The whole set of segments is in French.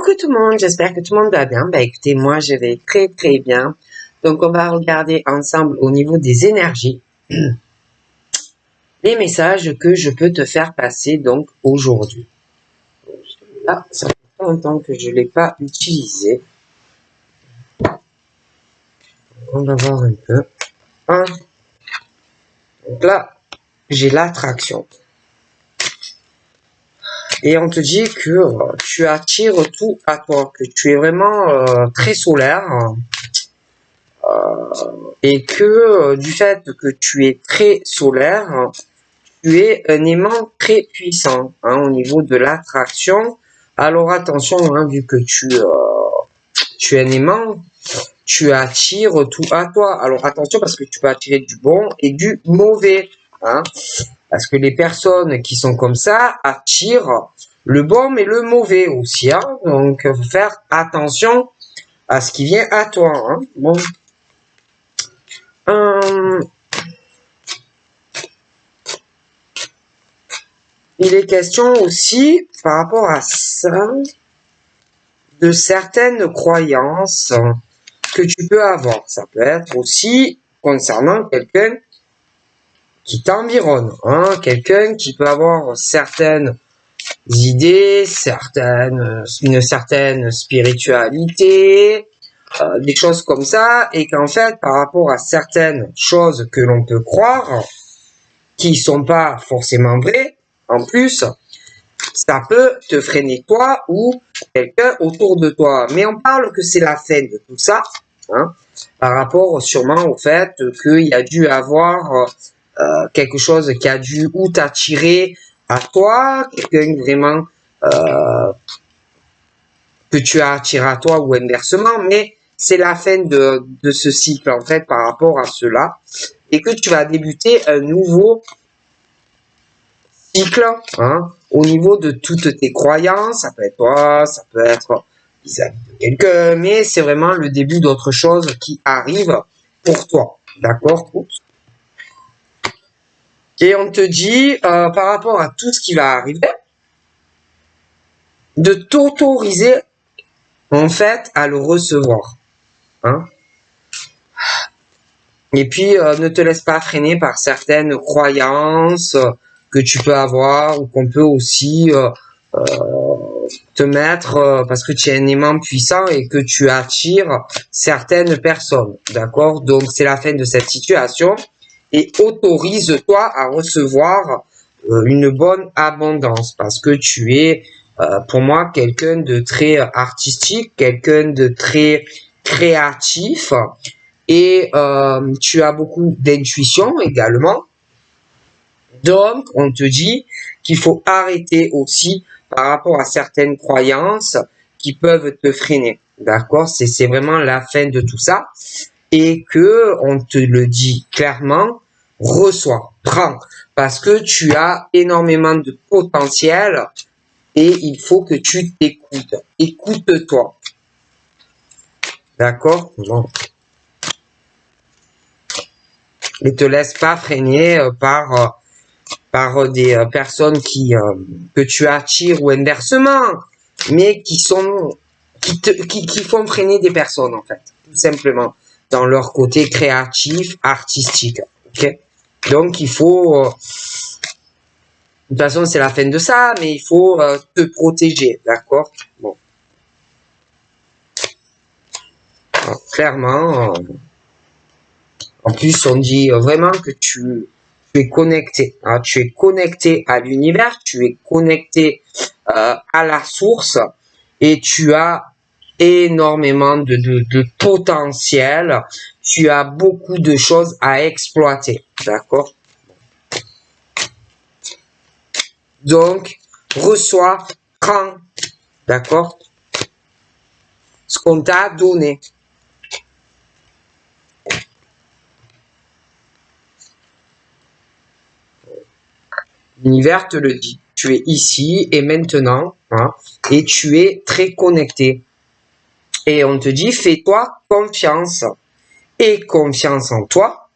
Coucou tout le monde, j'espère que tout le monde va bien. Bah écoutez, moi je vais très très bien. Donc on va regarder ensemble au niveau des énergies les messages que je peux te faire passer donc aujourd'hui. Là, ça fait pas longtemps que je ne l'ai pas utilisé. On va voir un peu. Donc là, j'ai l'attraction. Et on te dit que tu attires tout à toi, que tu es vraiment très solaire. Et que du fait que tu es très solaire, tu es un aimant très puissant au niveau de l'attraction. Alors attention, vu que tu es un aimant, tu attires tout à toi. Alors attention parce que tu peux attirer du bon et du mauvais. Parce que les personnes qui sont comme ça attirent le bon mais le mauvais aussi. Donc faut faire attention à ce qui vient à toi. Bon. Il est question aussi, par rapport à ça, de certaines croyances que tu peux avoir. Ça peut être aussi concernant quelqu'un qui t'environne, quelqu'un qui peut avoir certaines idées, une certaine spiritualité, des choses comme ça, et qu'en fait, par rapport à certaines choses que l'on peut croire, qui sont pas forcément vraies, en plus, ça peut te freiner toi ou quelqu'un autour de toi. Mais on parle que c'est la fin de tout ça, par rapport sûrement au fait qu'il y a dû avoir quelque chose qui a dû ou t'attirer à toi, quelqu'un vraiment que tu as attiré à toi ou inversement, mais c'est la fin de ce cycle en fait par rapport à cela et que tu vas débuter un nouveau cycle au niveau de toutes tes croyances. Ça peut être toi, ça peut être vis-à-vis de quelqu'un, mais c'est vraiment le début d'autre chose qui arrive pour toi. D'accord? Et on te dit, par rapport à tout ce qui va arriver, de t'autoriser en fait à le recevoir. Et puis, ne te laisse pas freiner par certaines croyances que tu peux avoir ou qu'on peut aussi te mettre parce que tu es un aimant puissant et que tu attires certaines personnes. D'accord? Donc, c'est la fin de cette situation et autorise-toi à recevoir une bonne abondance parce que tu es, pour moi, quelqu'un de très artistique, quelqu'un de très créatif et tu as beaucoup d'intuition également. Donc, on te dit qu'il faut arrêter aussi par rapport à certaines croyances qui peuvent te freiner. D'accord? C'est vraiment la fin de tout ça. Et que on te le dit clairement, reçois, prends. Parce que tu as énormément de potentiel et il faut que tu t'écoutes. Écoute-toi. D'accord? Bon. Ne te laisse pas freiner par des personnes que tu attires ou inversement, mais qui font freiner des personnes en fait, tout simplement, dans leur côté créatif, artistique. Ok? Donc il faut, de toute façon c'est la fin de ça, mais il faut te protéger, d'accord? Bon. Alors, clairement, en plus on dit vraiment que tu es connecté, tu es connecté à l'univers, tu es connecté à la source et tu as énormément de potentiel, tu as beaucoup de choses à exploiter, d'accord? Donc, reçois, prends, d'accord? Ce qu'on t'a donné. L'univers te le dit. Tu es ici et maintenant, et tu es très connecté. Et on te dit, fais-toi confiance. Et confiance en toi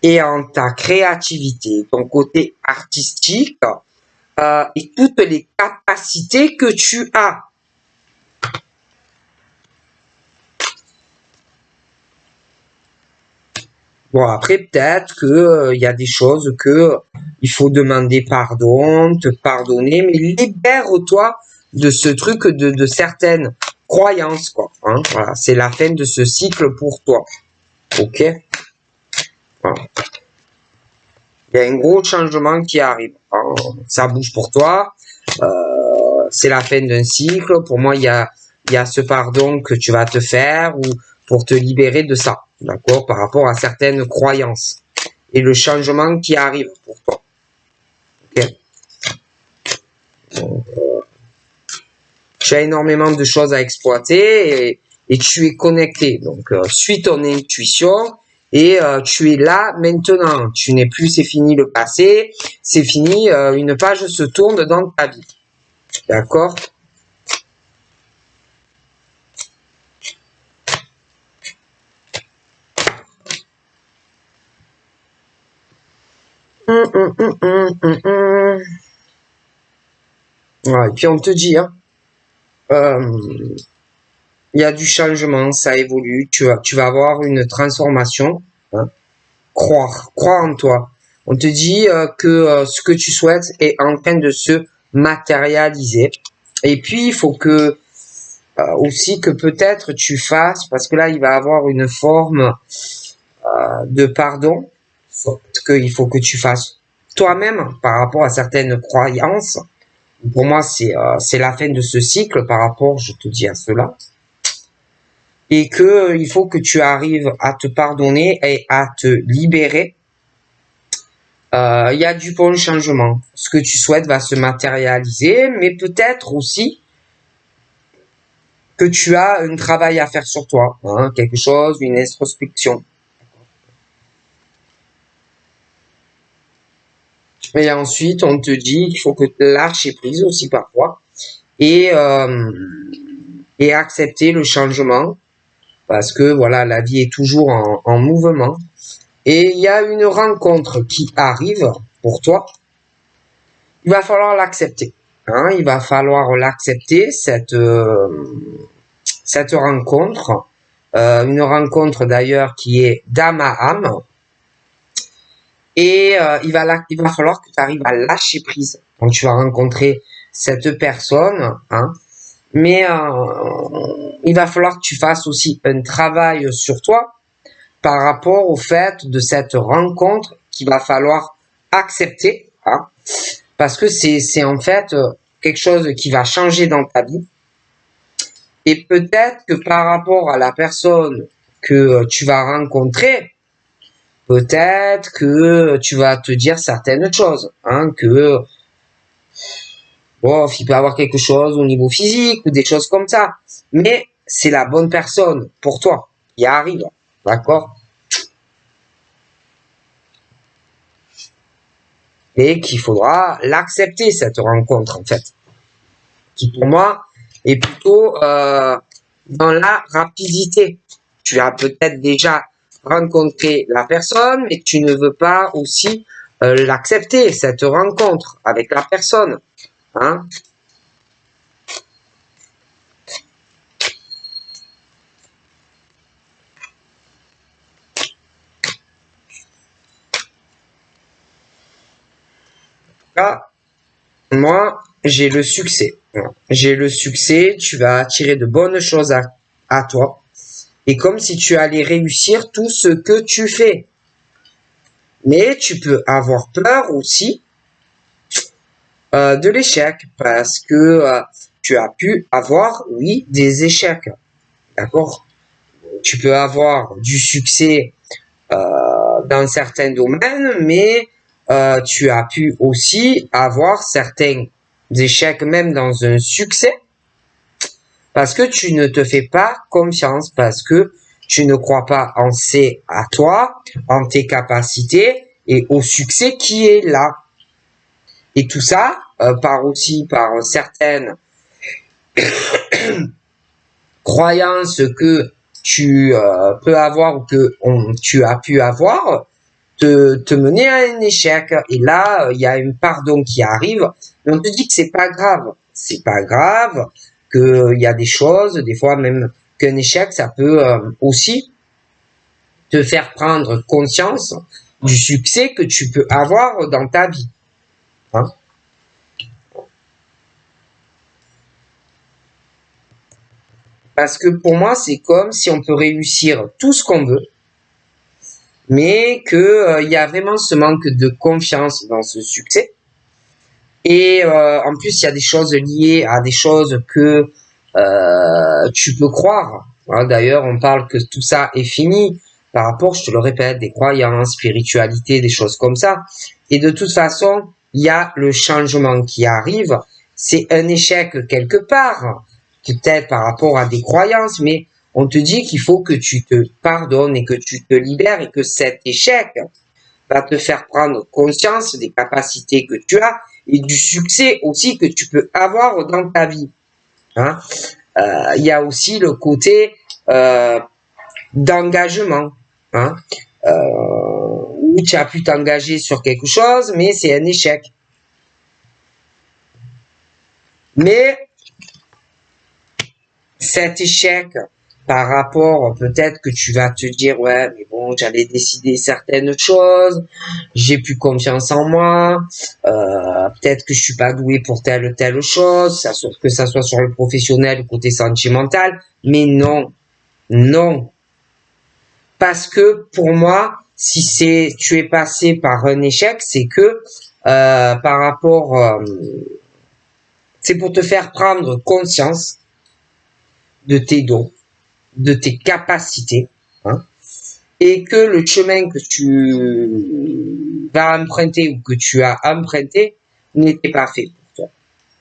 et en ta créativité, ton côté artistique et toutes les capacités que tu as. Bon, après, peut-être que il y a des choses que il faut demander pardon, te pardonner, mais libère-toi de ce truc de certaines croyances, quoi. Hein, voilà, c'est la fin de ce cycle pour toi. Ok? Voilà. Il y a un gros changement qui arrive. Alors, ça bouge pour toi. C'est la fin d'un cycle. Pour moi, il y a ce pardon que tu vas te faire ou pour te libérer de ça. D'accord? Par rapport à certaines croyances. Et le changement qui arrive pour toi. Ok? Donc, tu as énormément de choses à exploiter et tu es connecté. Donc, suis ton intuition et tu es là maintenant. Tu n'es plus, c'est fini le passé, c'est fini, une page se tourne dans ta vie. D'accord? Ouais, et puis on te dit, hein, il y a du changement, ça évolue, tu vas avoir une transformation. Hein. Croire en toi. On te dit que ce que tu souhaites est en train de se matérialiser. Et puis, il faut que aussi que peut-être tu fasses, parce que là, il va avoir une forme de pardon, qu'il faut que tu fasses toi-même par rapport à certaines croyances. Pour moi, c'est la fin de ce cycle par rapport, je te dis à cela. Et que il faut que tu arrives à te pardonner et à te libérer. Il y a du bon changement. Ce que tu souhaites va se matérialiser, mais peut-être aussi que tu as un travail à faire sur toi, hein, quelque chose, une introspection. Et ensuite, on te dit qu'il faut que tu lâches prise aussi parfois et, et accepter le changement parce que voilà, la vie est toujours en mouvement. Et il y a une rencontre qui arrive pour toi. Il va falloir l'accepter. Hein, il va falloir l'accepter, cette rencontre. Une rencontre d'ailleurs qui est d'âme à âme. Et il va falloir que tu arrives à lâcher prise. Donc tu vas rencontrer cette personne, hein, mais il va falloir que tu fasses aussi un travail sur toi par rapport au fait de cette rencontre qu'il va falloir accepter, hein, parce que c'est en fait quelque chose qui va changer dans ta vie. Et peut-être que par rapport à la personne que tu vas rencontrer, peut-être que tu vas te dire certaines choses, hein, que bon, il peut y avoir quelque chose au niveau physique ou des choses comme ça, mais c'est la bonne personne pour toi qui arrive, d'accord? Et qu'il faudra l'accepter cette rencontre en fait, qui pour moi est plutôt dans la rapidité. Tu as peut-être déjà rencontré la personne, mais tu ne veux pas aussi l'accepter, cette rencontre avec la personne. Hein? Là, moi, j'ai le succès. J'ai le succès, tu vas attirer de bonnes choses à toi. Et comme si tu allais réussir tout ce que tu fais. Mais tu peux avoir peur aussi de l'échec parce que tu as pu avoir, oui, des échecs. D'accord? Tu peux avoir du succès dans certains domaines, mais tu as pu aussi avoir certains échecs même dans un succès parce que tu ne te fais pas confiance, parce que tu ne crois pas à toi, en tes capacités et au succès qui est là. Et tout ça par aussi par certaines croyances que tu peux avoir ou que tu as pu avoir, te mener à un échec. Et là, il y a une pardon qui arrive, mais on te dit que c'est pas grave. C'est pas grave, qu'il y a des choses, des fois même qu'un échec, ça peut aussi te faire prendre conscience du succès que tu peux avoir dans ta vie. Hein? Parce que pour moi, c'est comme si on peut réussir tout ce qu'on veut, mais que y a vraiment ce manque de confiance dans ce succès. Et en plus, il y a des choses liées à des choses que tu peux croire. Hein, d'ailleurs, on parle que tout ça est fini par rapport, je te le répète, des croyances, spiritualité, des choses comme ça. Et de toute façon, il y a le changement qui arrive. C'est un échec quelque part, peut-être par rapport à des croyances, mais on te dit qu'il faut que tu te pardonnes et que tu te libères et que cet échec va te faire prendre conscience des capacités que tu as et du succès aussi que tu peux avoir dans ta vie. Hein? Il y a aussi le côté d'engagement, hein? Où tu as pu t'engager sur quelque chose, mais c'est un échec. Mais cet échec, par rapport, peut-être que tu vas te dire, ouais, mais bon, j'avais décidé certaines choses, j'ai plus confiance en moi, peut-être que je suis pas doué pour telle ou telle chose, que ça soit sur le professionnel ou côté sentimental, mais non, non. Parce que pour moi, si tu es passé par un échec, c'est que par rapport, c'est pour te faire prendre conscience de tes dons, de tes capacités, hein, et que le chemin que tu vas emprunter ou que tu as emprunté n'était pas fait pour toi.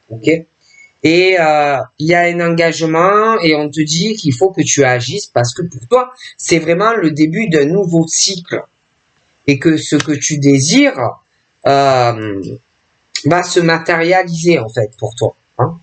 Ok? Et il y a un engagement et on te dit qu'il faut que tu agisses parce que pour toi, c'est vraiment le début d'un nouveau cycle et que ce que tu désires va se matérialiser en fait pour toi. Hein.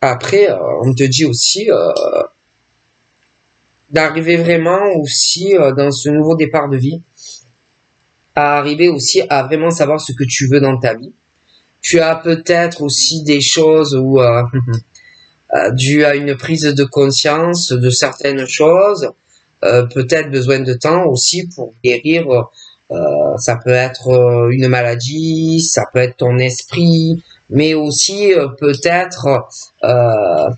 Après, on te dit aussi d'arriver vraiment aussi dans ce nouveau départ de vie, à arriver aussi à vraiment savoir ce que tu veux dans ta vie. Tu as peut-être aussi des choses où, dû à une prise de conscience de certaines choses, peut-être besoin de temps aussi pour guérir. Ça peut être une maladie, ça peut être ton esprit, mais aussi peut-être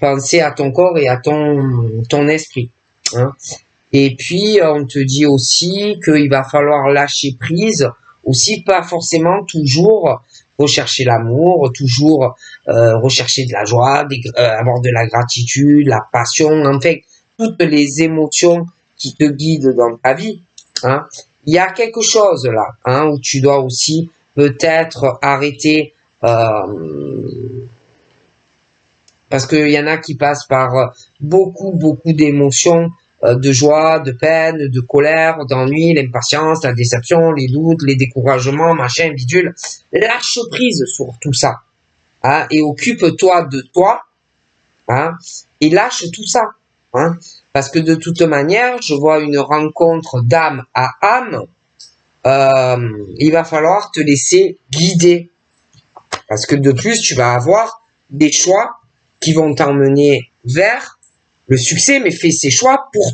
penser à ton corps et à ton esprit. Hein. Et puis on te dit aussi qu'il va falloir lâcher prise, aussi pas forcément toujours rechercher l'amour, toujours rechercher de la joie, avoir de la gratitude, la passion, en fait toutes les émotions qui te guident dans ta vie. Hein. Il y a quelque chose là, hein, où tu dois aussi peut-être arrêter, parce qu'il y en a qui passent par beaucoup d'émotions, de joie, de peine, de colère, d'ennui, l'impatience, la déception, les doutes, les découragements, machin, bidule. Lâche prise sur tout ça, hein, et occupe-toi de toi, hein, et lâche tout ça, hein, parce que de toute manière, je vois une rencontre d'âme à âme. Il va falloir te laisser guider, parce que de plus, tu vas avoir des choix qui vont t'emmener vers le succès, mais fais ces choix pour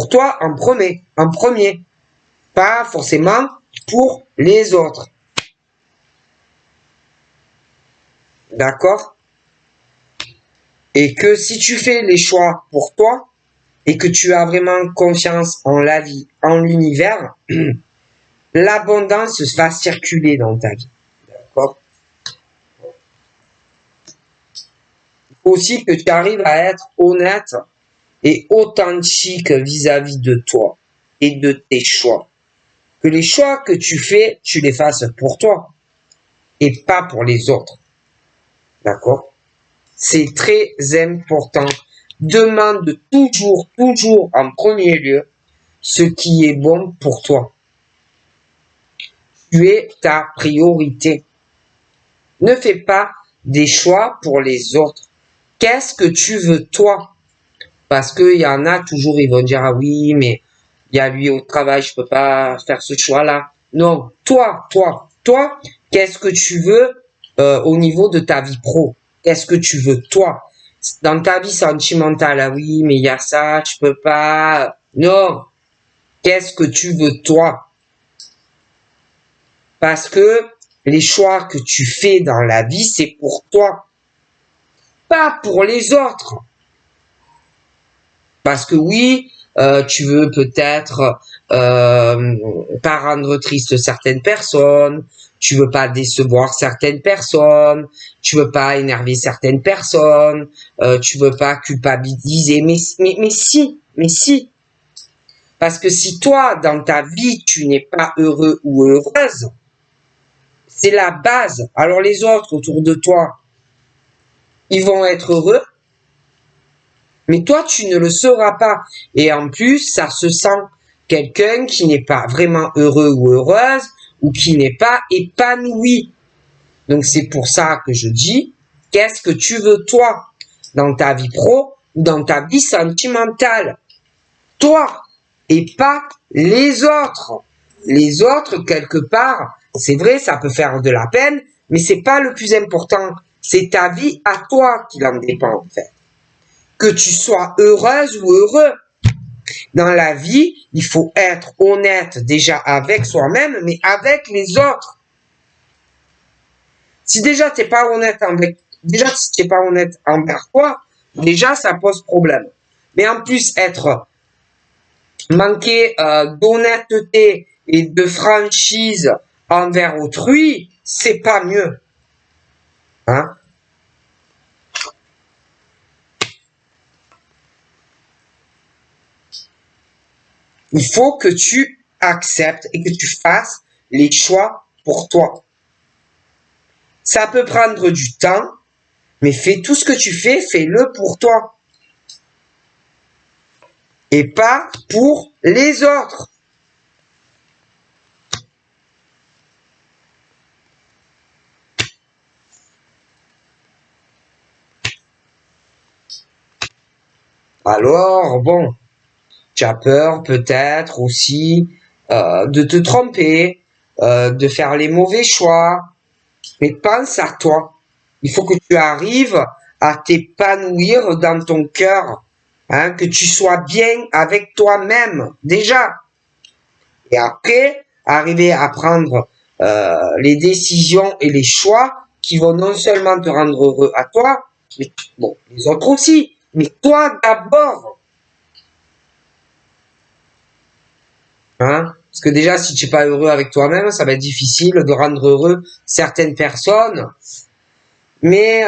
toi en premier, pas forcément pour les autres. D'accord? Et que si tu fais les choix pour toi et que tu as vraiment confiance en la vie, en l'univers, l'abondance va circuler dans ta vie. D'accord? Aussi que tu arrives à être honnête et authentique vis-à-vis de toi et de tes choix. Que les choix que tu fais, tu les fasses pour toi et pas pour les autres. D'accord? C'est très important. Demande toujours en premier lieu ce qui est bon pour toi. Tu es ta priorité. Ne fais pas des choix pour les autres. Qu'est-ce que tu veux toi? Parce que il y en a toujours, ils vont dire, ah oui, mais il y a lui au travail, je peux pas faire ce choix-là. Non, toi, qu'est-ce que tu veux au niveau de ta vie pro? Qu'est-ce que tu veux, toi? Dans ta vie sentimentale, ah oui, mais il y a ça, tu peux pas. Non, qu'est-ce que tu veux, toi? Parce que les choix que tu fais dans la vie, c'est pour toi, pas pour les autres. Parce que oui, tu veux peut-être pas rendre triste certaines personnes, tu veux pas décevoir certaines personnes, tu veux pas énerver certaines personnes, tu veux pas culpabiliser, mais si. Parce que si toi, dans ta vie, tu n'es pas heureux ou heureuse, c'est la base. Alors les autres autour de toi, ils vont être heureux, mais toi, tu ne le seras pas. Et en plus, ça se sent quelqu'un qui n'est pas vraiment heureux ou heureuse ou qui n'est pas épanoui. Donc c'est pour ça que je dis, qu'est-ce que tu veux toi dans ta vie pro ou dans ta vie sentimentale? Toi et pas les autres. Les autres, quelque part, c'est vrai, ça peut faire de la peine, mais c'est pas le plus important. C'est ta vie à toi qui en dépend, en fait. Que tu sois heureuse ou heureux. Dans la vie, il faut être honnête déjà avec soi-même, mais avec les autres. Si déjà t'es pas honnête si t'es pas honnête envers toi, déjà ça pose problème. Mais en plus manquer d'honnêteté et de franchise envers autrui, c'est pas mieux. Hein? Il faut que tu acceptes et que tu fasses les choix pour toi. Ça peut prendre du temps, mais fais tout ce que tu fais, fais-le pour toi. Et pas pour les autres. Alors, bon, tu as peur peut-être aussi de te tromper, de faire les mauvais choix, mais pense à toi. Il faut que tu arrives à t'épanouir dans ton cœur, hein, que tu sois bien avec toi-même déjà. Et après, arriver à prendre les décisions et les choix qui vont non seulement te rendre heureux à toi, mais bon, les autres aussi, mais toi d'abord. Hein? Parce que déjà, si tu n'es pas heureux avec toi-même, ça va être difficile de rendre heureux certaines personnes. Mais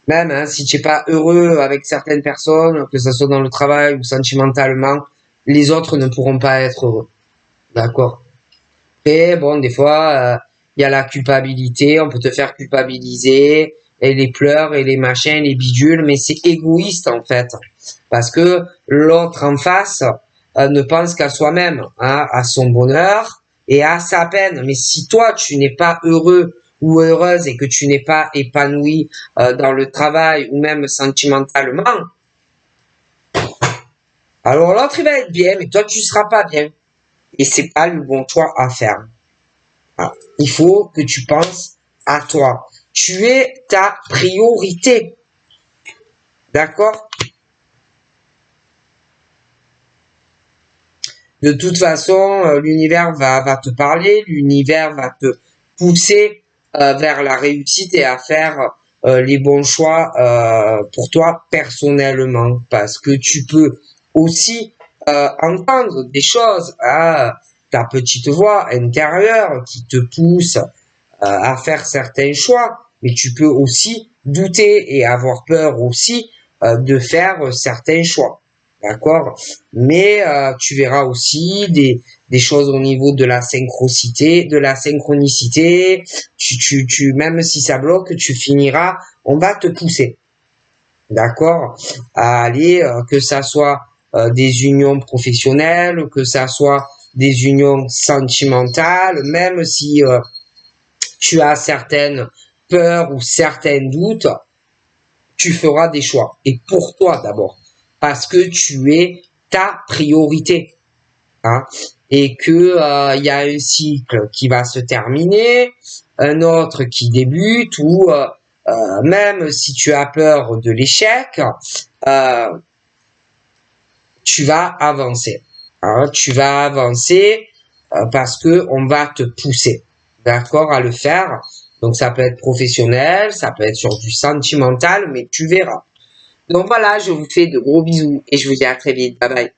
même hein, si tu n'es pas heureux avec certaines personnes, que ce soit dans le travail ou sentimentalement, les autres ne pourront pas être heureux. D'accord? Et bon, des fois, il y a la culpabilité, on peut te faire culpabiliser, et les pleurs, et les machins, les bidules, mais c'est égoïste en fait. Parce que l'autre en face ne pense qu'à soi-même, hein, à son bonheur et à sa peine. Mais si toi, tu n'es pas heureux ou heureuse et que tu n'es pas épanoui dans le travail ou même sentimentalement, alors l'autre il va être bien, mais toi tu seras pas bien. Et c'est pas le bon choix à faire. Voilà. Il faut que tu penses à toi. Tu es ta priorité. D'accord? De toute façon, l'univers va te parler, l'univers va te pousser vers la réussite et à faire les bons choix pour toi personnellement. Parce que tu peux aussi entendre des choses à ta petite voix intérieure qui te pousse à faire certains choix, mais tu peux aussi douter et avoir peur aussi de faire certains choix. D'accord? Mais tu verras aussi des choses au niveau de la synchronicité. Même si ça bloque, tu finiras, on va te pousser. D'accord? À aller, que ça soit des unions professionnelles, que ça soit des unions sentimentales, même si tu as certaines peurs ou certains doutes, tu feras des choix. Et pour toi d'abord. Parce que tu es ta priorité. Hein, et que il y a un cycle qui va se terminer, un autre qui débute, ou même si tu as peur de l'échec, tu vas avancer. Hein, tu vas avancer parce que on va te pousser, d'accord, à le faire. Donc ça peut être professionnel, ça peut être sur du sentimental, mais tu verras. Donc voilà, je vous fais de gros bisous et je vous dis à très vite. Bye bye.